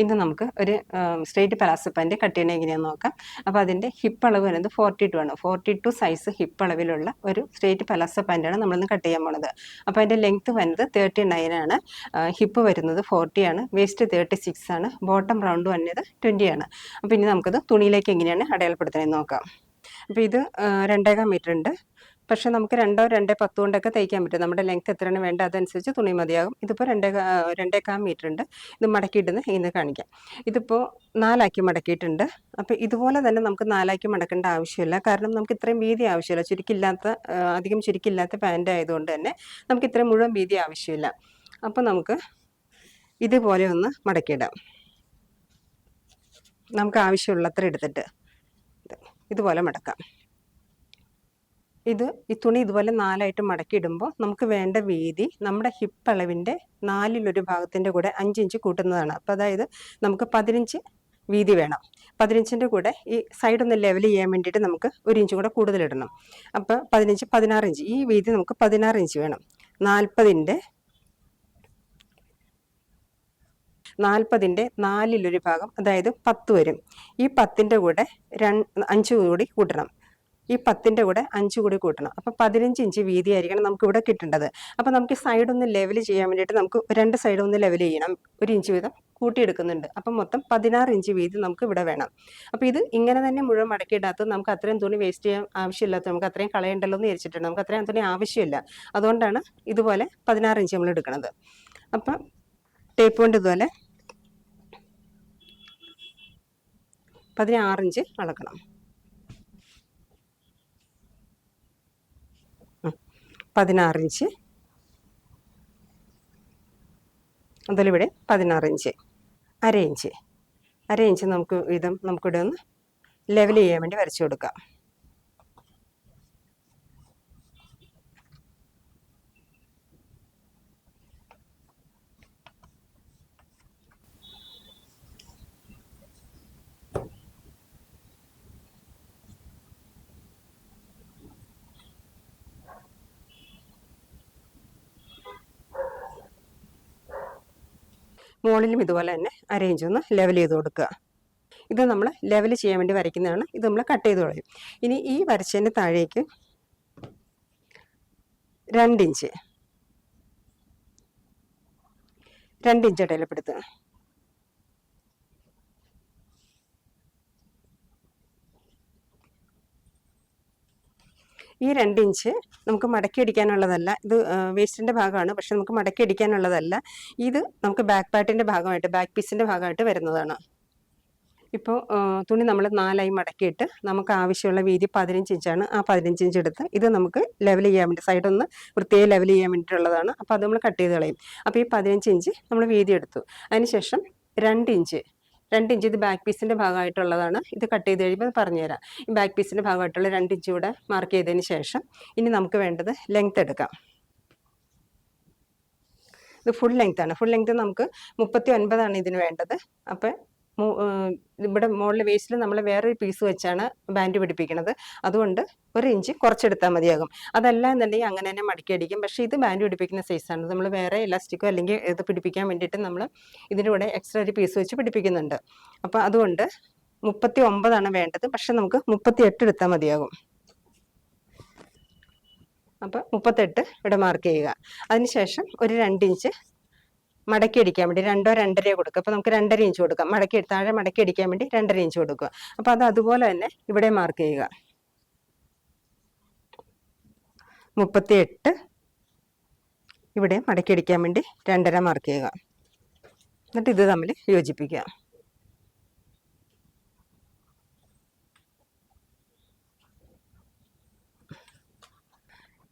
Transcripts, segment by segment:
ഇന്ന് നമുക്ക് ഒരു സ്ട്രേറ്റ് പലാസോ പാൻറ് കട്ട് ചെയ്യണത് എങ്ങനെയാണെന്ന് നോക്കാം. അപ്പോൾ അതിൻ്റെ ഹിപ്പ് അളവ് വരുന്നത് 42 ആണ്. 42 സൈസ് ഹിപ്പ് അളവിലുള്ള ഒരു സ്ട്രേറ്റ് പലാസോ പാൻറ്റാണ് നമ്മളിന്ന് കട്ട് ചെയ്യാൻ പോണത്. അപ്പോൾ അതിൻ്റെ ലെങ്ത്ത് വരുന്നത് 39 ആണ്. ഹിപ്പ് വരുന്നത് 40 ആണ്. വേസ്റ്റ് 36 ആണ്. ബോട്ടം റൗണ്ട് വന്നത് 20 ആണ്. അപ്പോൾ ഇനി നമുക്കത് തുണിയിലേക്ക് എങ്ങനെയാണ് അടയാളപ്പെടുത്തുന്നതെന്ന് നോക്കാം. അപ്പോൾ ഇത് 2.25 മീറ്റർ ഉണ്ട്. പക്ഷേ നമുക്ക് 2-2.10 കൊണ്ടൊക്കെ തയ്ക്കാൻ പറ്റും. നമ്മുടെ ലെങ്ത് എത്രയാണ് വേണ്ടത് അതനുസരിച്ച് തുണി മതിയാകും. ഇതിപ്പോൾ 2.25 മീറ്റർ ഉണ്ട്. ഇത് മടക്കിയിടുന്ന ഇന്ന് കാണിക്കാം. ഇതിപ്പോൾ 4 മടക്കിയിട്ടുണ്ട്. അപ്പോൾ ഇതുപോലെ തന്നെ നമുക്ക് 4 മടക്കേണ്ട ആവശ്യമില്ല. കാരണം നമുക്ക് ഇത്രയും വീതി ആവശ്യമില്ല. അധികം ചുരുക്കില്ലാത്ത പാൻറ് ആയതുകൊണ്ട് തന്നെ നമുക്ക് ഇത്രയും മുഴുവൻ വീതി ആവശ്യമില്ല. അപ്പോൾ നമുക്ക് ഇതുപോലെ ഒന്ന് മടക്കിയിടാം. നമുക്ക് ആവശ്യമുള്ളത്ര എടുത്തിട്ട് ഇതുപോലെ മടക്കാം. ഈ തുണി ഇതുപോലെ 4 മടക്കിയിടുമ്പോൾ നമുക്ക് വേണ്ട വീതി നമ്മുടെ ഹിപ്പ് അളവിൻ്റെ 4 ഭാഗത്തിൻ്റെ കൂടെ 5 ഇഞ്ച് കൂട്ടുന്നതാണ്. അപ്പോൾ അതായത് നമുക്ക് 15 വീതി വേണം. 15ൻ്റെ കൂടെ ഈ സൈഡ് ഒന്ന് ലെവൽ ചെയ്യാൻ വേണ്ടിയിട്ട് നമുക്ക് 1 ഇഞ്ച് കൂടെ കൂടുതലിടണം. അപ്പോൾ 16 ഇഞ്ച്. ഈ വീതി നമുക്ക് 16 ഇഞ്ച് വേണം. 40ൻ്റെ 4 ഭാഗം അതായത് 10 വരും. ഈ 10ൻ്റെ കൂടെ 5 കൂടി കൂട്ടണം. ഈ 10ൻ്റെ കൂടെ 5 കൂടി കൂട്ടണം. അപ്പോൾ 15 ഇഞ്ച് വീതിയായിരിക്കണം നമുക്ക് ഇവിടെ കിട്ടേണ്ടത്. അപ്പോൾ നമുക്ക് സൈഡ് ഒന്ന് ലെവൽ ചെയ്യാൻ വേണ്ടിയിട്ട് നമുക്ക് 2 സൈഡ് ഒന്ന് ലെവൽ ചെയ്യണം. 1 ഇഞ്ച് വീതം കൂട്ടിയെടുക്കുന്നുണ്ട്. അപ്പം മൊത്തം 16 ഇഞ്ച് വീതി നമുക്ക് ഇവിടെ വേണം. അപ്പോൾ ഇത് ഇങ്ങനെ തന്നെ മുഴുവൻ മടക്കിയിടാത്തത് നമുക്ക് അത്രയും തുണി വേസ്റ്റ് ചെയ്യാൻ ആവശ്യമില്ലാത്ത നമുക്ക് അത്രയും കളയണ്ടല്ലോ എന്ന് വിചാരിച്ചിട്ടുണ്ട്. നമുക്ക് അത്രയും തുണി ആവശ്യമില്ല. അതുകൊണ്ടാണ് ഇതുപോലെ 16 ഇഞ്ച് നമ്മൾ എടുക്കുന്നത്. അപ്പം ടേപ്പ് കൊണ്ട് ഇതുപോലെ 16 ഇഞ്ച് അളക്കണം. 16 ഇഞ്ച്. അതുപോലെ ഇവിടെ 16 ഇഞ്ച്. അര ഇഞ്ച് നമുക്കിവിടെ ഒന്ന് ലെവൽ ചെയ്യാൻ വേണ്ടി വരച്ചു കൊടുക്കാം. മുകളിലും ഇതുപോലെ തന്നെ അര ഇഞ്ച് ഒന്ന് ലെവൽ ചെയ്ത് കൊടുക്കുക. ഇത് നമ്മൾ ലെവൽ ചെയ്യാൻ വേണ്ടി വരയ്ക്കുന്നതാണ്. ഇത് നമ്മൾ കട്ട് ചെയ്ത് കളയും. ഇനി ഈ വരച്ചതിൻ്റെ താഴേക്ക് 2 ഇഞ്ച് അടയാളപ്പെടുത്തുക. ഈ 2 ഇഞ്ച് നമുക്ക് മടക്കി അടിക്കാനുള്ളതല്ല. ഇത് വേസ്റ്റിൻ്റെ ഭാഗമാണ്. പക്ഷെ നമുക്ക് മടക്കി അടിക്കാനുള്ളതല്ല. ഇത് നമുക്ക് ബാക്ക് പാർട്ടിൻ്റെ ഭാഗമായിട്ട് ബാക്ക് പീസിൻ്റെ ഭാഗമായിട്ട് വരുന്നതാണ്. ഇപ്പോൾ തുണി നമ്മൾ 4 മടക്കിയിട്ട് നമുക്ക് ആവശ്യമുള്ള വീതി 15 ഇഞ്ചാണ്. ആ 15 ഇഞ്ച് എടുത്ത് ഇത് നമുക്ക് ലെവൽ ചെയ്യാൻ വേണ്ടി സൈഡൊന്ന് വൃത്തിയായി ലെവൽ ചെയ്യാൻ വേണ്ടിയിട്ടുള്ളതാണ്. അപ്പോൾ അത് നമ്മൾ കട്ട് ചെയ്ത് കളയും. അപ്പോൾ ഈ 15 ഇഞ്ച് നമ്മൾ വീതി എടുത്തു. അതിനുശേഷം 2 ഇഞ്ച് ഇത് ബാക്ക് പീസിൻ്റെ ഭാഗമായിട്ടുള്ളതാണ്. ഇത് കട്ട് ചെയ്ത് കഴിയുമ്പോൾ പറഞ്ഞുതരാം. ഈ ബാക്ക് പീസിൻ്റെ ഭാഗമായിട്ടുള്ള 2 ഇഞ്ച് കൂടെ മാർക്ക് ചെയ്തതിന് ശേഷം ഇനി നമുക്ക് വേണ്ടത് ലെങ്ത് എടുക്കാം. ഇത് ഫുൾ ലെങ്ത്താണ്. ഫുൾ ലെങ്ത് നമുക്ക് 39 ഇതിന് വേണ്ടത്. അപ്പോൾ ഇവിടെ മുകളിൽ വേസ്റ്റിൽ നമ്മൾ വേറൊരു പീസ് വെച്ചാണ് ബാൻഡ് പിടിപ്പിക്കുന്നത്. അതുകൊണ്ട് 1 ഇഞ്ച് കുറച്ചെടുത്താൽ മതിയാകും. അതല്ല എന്നുണ്ടെങ്കിൽ അങ്ങനെ തന്നെ മടക്കി അടിക്കും. പക്ഷേ ഇത് ബാൻഡ് പിടിപ്പിക്കുന്ന സൈസാണ്. നമ്മൾ വേറെ ഇലാസ്റ്റിക്കോ അല്ലെങ്കിൽ ഇത് പിടിപ്പിക്കാൻ വേണ്ടിയിട്ട് നമ്മൾ ഇതിൻ്റെ കൂടെ എക്സ്ട്രാ ഒരു പീസ് വെച്ച് പിടിപ്പിക്കുന്നുണ്ട്. അപ്പോൾ അതുകൊണ്ട് 39 വേണ്ടത്. പക്ഷെ നമുക്ക് 38 എടുത്താൽ മതിയാകും. അപ്പോൾ 38 ഇവിടെ മാർക്ക് ചെയ്യുക. അതിനുശേഷം ഒരു 2 ഇഞ്ച് മടക്കി അടിക്കാൻ വേണ്ടി 2-2.5 കൊടുക്കുക. അപ്പോൾ നമുക്ക് 2.5 ഇഞ്ച് കൊടുക്കാം. താഴെ മടക്കി അടിക്കാൻ വേണ്ടി 2.5 ഇഞ്ച് കൊടുക്കുക. അപ്പോൾ അത് അതുപോലെ തന്നെ ഇവിടെ മാർക്ക് ചെയ്യുക. 38 ഇവിടെ മടക്കി അടിക്കാൻ വേണ്ടി 2.5 മാർക്ക് ചെയ്യുക. എന്നിട്ട് ഇത് തമ്മിൽ യോജിപ്പിക്കുക.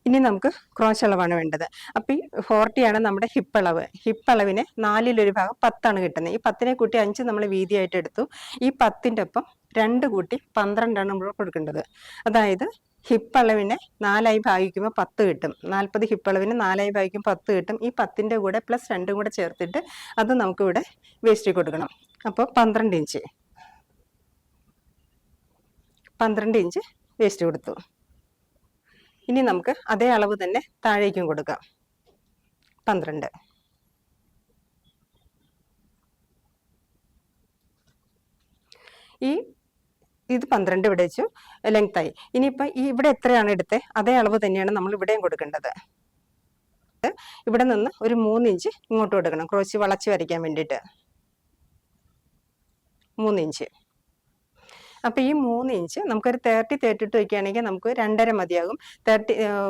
ഇനി നമുക്ക് ക്രോച്ച് അളവാണ് വേണ്ടത്. അപ്പോൾ ഈ 40 ആണ് നമ്മുടെ ഹിപ്പ് അളവ്. ഹിപ്പ് അളവിന് 4 ഭാഗം 10 കിട്ടുന്നത്. ഈ 10നെ കൂട്ടി 5 നമ്മൾ വീതിയായിട്ട് എടുത്തു. ഈ 10ൻ്റെ ഒപ്പം 2 കൂട്ടി 12 നമ്മൾ കൊടുക്കേണ്ടത്. അതായത് ഹിപ്പ് അളവിനെ 4 ഭാഗിക്കുമ്പോൾ 10 കിട്ടും. 40 ഹിപ്പ് അളവിന് 4 ഭാഗിക്കുമ്പോൾ 10 കിട്ടും. ഈ 10ൻ്റെ കൂടെ പ്ലസ് 2 കൂടെ ചേർത്തിട്ട് അത് നമുക്കിവിടെ വേസ്റ്റ് കൊടുക്കണം. അപ്പോൾ 12 ഇഞ്ച് വേസ്റ്റ് കൊടുത്തു. ഇനി നമുക്ക് അതേ അളവ് തന്നെ താഴേക്കും കൊടുക്കാം. 12 ഈ ഇത് 12 ഇവിടെ വെച്ചു ലെങ്തായി. ഇനിയിപ്പോൾ ഈ ഇവിടെ എത്രയാണ് എടുത്തത് അതേ അളവ് തന്നെയാണ് നമ്മൾ ഇവിടെയും കൊടുക്കേണ്ടത്. ഇവിടെ നിന്ന് ഒരു 3 ഇഞ്ച് ഇങ്ങോട്ട് കൊടുക്കണം, ക്രോച്ച് വളച്ച് വരയ്ക്കാൻ വേണ്ടിയിട്ട് 3 ഇഞ്ച്. അപ്പോൾ ഈ 3 ഇഞ്ച് നമുക്കൊരു 32 വയ്ക്കുകയാണെങ്കിൽ നമുക്ക് 2.5 മതിയാകും.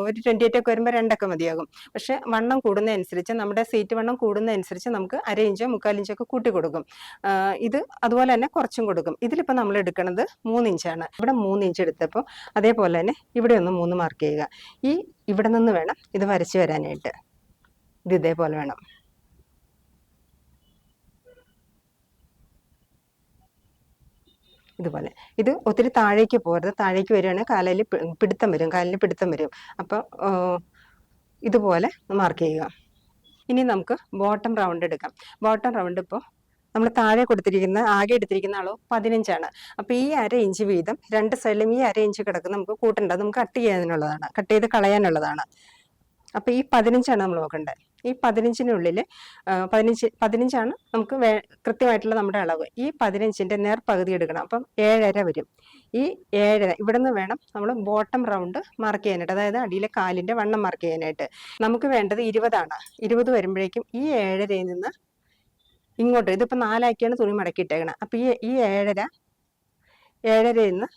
ഒരു 28 ഒക്കെ വരുമ്പോൾ 2 മതിയാകും. പക്ഷെ വണ്ണം കൂടുന്നതനുസരിച്ച്, നമ്മുടെ സീറ്റ് വണ്ണം കൂടുന്നതനുസരിച്ച് നമുക്ക് 1/2 ഇഞ്ചോ 3/4 ഇഞ്ചോ ഒക്കെ കൂട്ടി കൊടുക്കും. ഇത് അതുപോലെ തന്നെ കുറച്ചും കൊടുക്കും. ഇതിലിപ്പോൾ നമ്മൾ എടുക്കുന്നത് 3 ഇഞ്ചാണ്. ഇവിടെ 3 ഇഞ്ച് എടുത്തപ്പോൾ അതേപോലെ തന്നെ ഇവിടെ ഒന്ന് 3 മാർക്ക് ചെയ്യുക. ഇവിടെ നിന്ന് വേണം ഇത് വരച്ച് വരാനായിട്ട്. ഇത് ഇതേപോലെ വേണം. ഇതുപോലെ. ഇത് ഒത്തിരി താഴേക്ക് പോകരുത്. താഴേക്ക് വരികയാണെങ്കിൽ കാലിൽ പിടുത്തം വരും, കാലിന് പിടുത്തം വരും. അപ്പോൾ ഇതുപോലെ മാർക്ക് ചെയ്യുക. ഇനി നമുക്ക് ബോട്ടം റൗണ്ട് എടുക്കാം. ബോട്ടം റൗണ്ട് ഇപ്പോൾ നമ്മൾ താഴെ കൊടുത്തിരിക്കുന്ന ആകെ എടുത്തിരിക്കുന്ന അളവ് 15 അപ്പോൾ ഈ 1/2 ഇഞ്ച് വീതം രണ്ട് സൈഡിലും ഈ 1/2 ഇഞ്ച് കിടക്കുന്ന നമുക്ക് കൂട്ടേണ്ട, നമുക്ക് കട്ട് ചെയ്യാനുള്ളതാണ്, കട്ട് ചെയ്ത് കളയാനുള്ളതാണ്. അപ്പോൾ ഈ 15 നമ്മൾ നോക്കേണ്ടത്. ഈ 15-നുള്ളിൽ 15 നമുക്ക് കൃത്യമായിട്ടുള്ള നമ്മുടെ അളവ്. ഈ 15-ന്റെ നേർപകുതി എടുക്കണം. അപ്പം 7.5 വരും. ഈ 7.5 ഇവിടെ നിന്ന് വേണം നമ്മൾ ബോട്ടം റൗണ്ട് മാർക്ക് ചെയ്യാനായിട്ട്, അതായത് അടിയിലെ കാലിന്റെ വണ്ണം മാർക്ക് ചെയ്യാനായിട്ട്. നമുക്ക് വേണ്ടത് 20 20 വരുമ്പോഴേക്കും ഈ 7.5-യിൽ നിന്ന് ഇങ്ങോട്ട്, ഇതിപ്പോൾ 4 തുണി മടക്കിയിട്ടേക്കണം. അപ്പം ഈ 7.5 നിന്ന്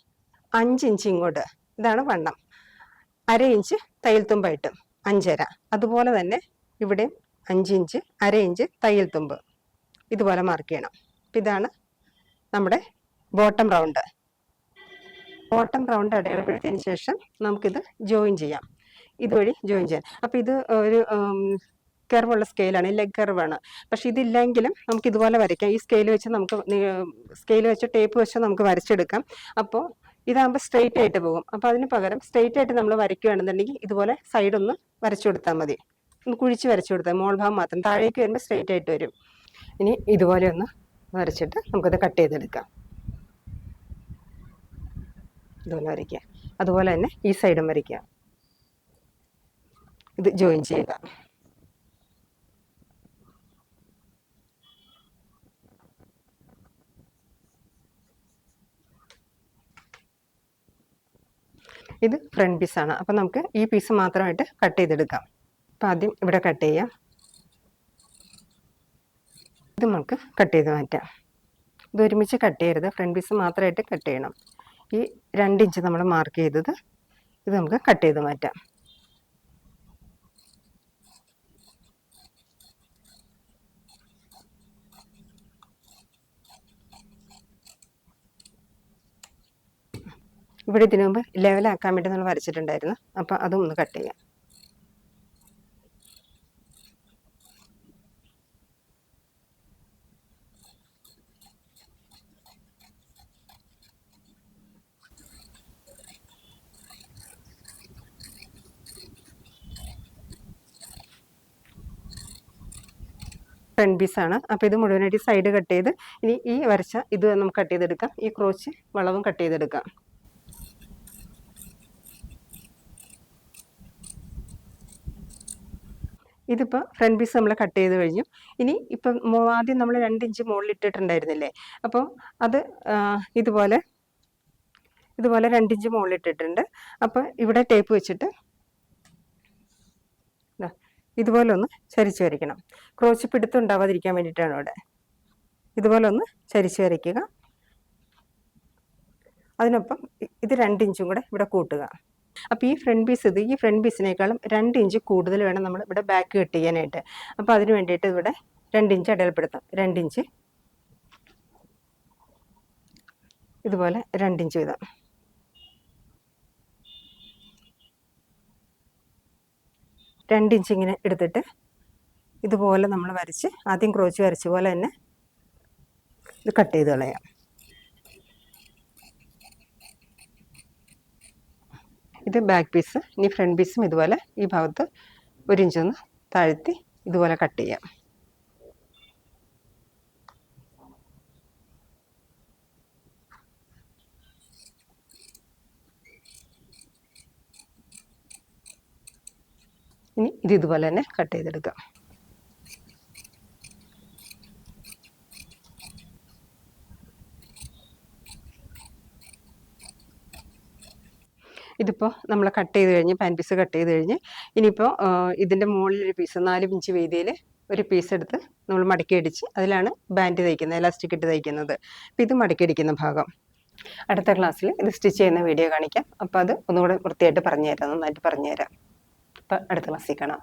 5 ഇഞ്ച് ഇങ്ങോട്ട്, ഇതാണ് വണ്ണം. 1/2 ഇഞ്ച് തയ്യൽ തുമ്പായിട്ട് 5.5. അതുപോലെ തന്നെ ഇവിടെ 5 ഇഞ്ച് 1/2 ഇഞ്ച് തയ്യൽ തുമ്പ് ഇതുപോലെ മാർക്ക് ചെയ്യണം. ഇതാണ് നമ്മുടെ ബോട്ടം റൗണ്ട്. ബോട്ടം റൗണ്ട് അടയാളപ്പെടുത്തിയതിന് ശേഷം നമുക്കിത് ജോയിൻ ചെയ്യാം. ഇതുവഴി ജോയിൻ ചെയ്യാം. അപ്പോൾ ഇത് ഒരു കർവുള്ള സ്കെയിലാണ്, ലെഗ് കർവാണ്. പക്ഷെ ഇതില്ലെങ്കിലും നമുക്ക് ഇതുപോലെ വരയ്ക്കാം. ഈ സ്കെയിൽ വെച്ച് നമുക്ക് സ്കെയിൽ വെച്ച് ടേപ്പ് വെച്ച് നമുക്ക് വരച്ചെടുക്കാം. അപ്പോൾ ഇതാകുമ്പോൾ സ്ട്രെയിറ്റ് ആയിട്ട് പോകും. അപ്പോൾ അതിന് പകരം സ്ട്രെയിറ്റ് ആയിട്ട് നമ്മൾ വരയ്ക്കുകയാണെന്നുണ്ടെങ്കിൽ ഇതുപോലെ സൈഡ് ഒന്ന് വരച്ചു കൊടുത്താൽ മതി. ഒന്ന് കുഴിച്ച് വരച്ചു കൊടുത്താൽ മോൾ ഭാഗം മാത്രം, താഴേക്ക് വരുമ്പോൾ സ്ട്രെയിറ്റ് ആയിട്ട് വരും. ഇനി ഇതുപോലെ ഒന്ന് വരച്ചിട്ട് നമുക്കത് കട്ട് ചെയ്തെടുക്കാം. ഇതുപോലെ വരയ്ക്കുക. അതുപോലെ തന്നെ ഈ സൈഡും വരയ്ക്കുക. ഇത് ജോയിൻ ചെയ്യുക. ഇത് ഫ്രണ്ട് പീസാണ്. അപ്പം നമുക്ക് ഈ പീസ് മാത്രമായിട്ട് കട്ട് ചെയ്തെടുക്കാം. അപ്പം ആദ്യം ഇവിടെ കട്ട് ചെയ്യാം. ഇത് നമുക്ക് കട്ട് ചെയ്ത് മാറ്റാം. ഇത് ഒരുമിച്ച് കട്ട് ചെയ്യരുത്, ഫ്രണ്ട് പീസ് മാത്രമായിട്ട് കട്ട് ചെയ്യണം. ഈ 2 ഇഞ്ച് നമ്മൾ മാർക്ക് ചെയ്തത് ഇത് നമുക്ക് കട്ട് ചെയ്ത് മാറ്റാം. ഇവിടെ ഇതിനു മുമ്പ് ലെവലാക്കാൻ വേണ്ടി നമ്മൾ വരച്ചിട്ടുണ്ടായിരുന്നു. അപ്പം അതും ഒന്ന് കട്ട് ചെയ്യാം. ഫ്രണ്ട് പീസാണ്. അപ്പോൾ ഇത് മുഴുവനായിട്ട് സൈഡ് കട്ട് ചെയ്ത് ഇനി ഈ വരച്ച ഇത് നമുക്ക് കട്ട് ചെയ്തെടുക്കാം. ഈ ക്രോച്ച് വളവും കട്ട് ചെയ്തെടുക്കാം. ഇതിപ്പോൾ ഫ്രണ്ട് പീസ് നമ്മൾ കട്ട് ചെയ്ത് കഴിഞ്ഞു. ഇനി ഇപ്പം ആദ്യം നമ്മൾ 2 ഇഞ്ച് മുകളിൽ ഇട്ടിട്ടുണ്ടായിരുന്നില്ലേ, അപ്പോൾ അത് ഇതുപോലെ 2 ഇഞ്ച് മുകളിൽ ഇട്ടിട്ടുണ്ട്. അപ്പോൾ ഇവിടെ ടേപ്പ് വെച്ചിട്ട് ഇതുപോലെ ഒന്ന് ചരിച്ച് വരയ്ക്കണം. ക്രോച്ച് പിടുത്തം ഉണ്ടാവാതിരിക്കാൻ വേണ്ടിയിട്ടാണ് ഇവിടെ. ഇതുപോലെ ഒന്ന് ചരിച്ച് വരയ്ക്കുക. അതിനൊപ്പം ഇത് 2 ഇഞ്ചും കൂടെ ഇവിടെ കൂട്ടുക. അപ്പോൾ ഈ ഫ്രണ്ട് പീസിനേക്കാളും 2 ഇഞ്ച് കൂടുതൽ വേണം നമ്മൾ ഇവിടെ ബാക്ക് കട്ട് ചെയ്യാനായിട്ട്. അപ്പോൾ അതിന് വേണ്ടിയിട്ട് ഇവിടെ 2 ഇഞ്ച് അടയാളപ്പെടുത്താം. 2 ഇഞ്ച് ഇതുപോലെ 2 ഇഞ്ച് വീതം. രണ്ട് ഇഞ്ച് ഇങ്ങനെ എടുത്തിട്ട് ഇതുപോലെ നമ്മൾ വരച്ച് ആദ്യം ക്രോച്ച് വരച്ച പോലെ തന്നെ ഇത് കട്ട് ചെയ്ത് കളയാം. ഇത് ബാക്ക് പീസ്. ഇനി ഫ്രണ്ട് പീസും ഇതുപോലെ ഈ ഭാഗത്ത് 1 ഇഞ്ചൊന്ന് താഴ്ത്തി ഇതുപോലെ കട്ട് ചെയ്യാം. ഇനി ഇത് ഇതുപോലെ തന്നെ കട്ട് ചെയ്തെടുക്കാം. ഇതിപ്പോൾ നമ്മൾ കട്ട് ചെയ്ത് കഴിഞ്ഞ് പാൻ പീസ് കട്ട് ചെയ്ത് കഴിഞ്ഞ് ഇനിയിപ്പോൾ ഇതിൻ്റെ മുകളിലൊരു പീസ് 4 ഇഞ്ച് വീതിയിൽ ഒരു പീസ് എടുത്ത് നമ്മൾ മടക്കി അടിച്ച് അതിലാണ് ബാൻഡ് തയ്ക്കുന്നത്, എലാസ്റ്റിക് ഇട്ട് തയ്ക്കുന്നത്. അപ്പോൾ ഇത് മടക്കി അടിക്കുന്ന ഭാഗം. അടുത്ത ക്ലാസ്സിൽ ഇത് സ്റ്റിച്ച് ചെയ്യുന്ന വീഡിയോ കാണിക്കാം. അപ്പോൾ അത് ഒന്നുകൂടെ വൃത്തിയായിട്ട് പറഞ്ഞുതരാം, നന്നായിട്ട് പറഞ്ഞുതരാം. അപ്പോൾ അടുത്ത ക്ലാസ്സിൽ കാണാം.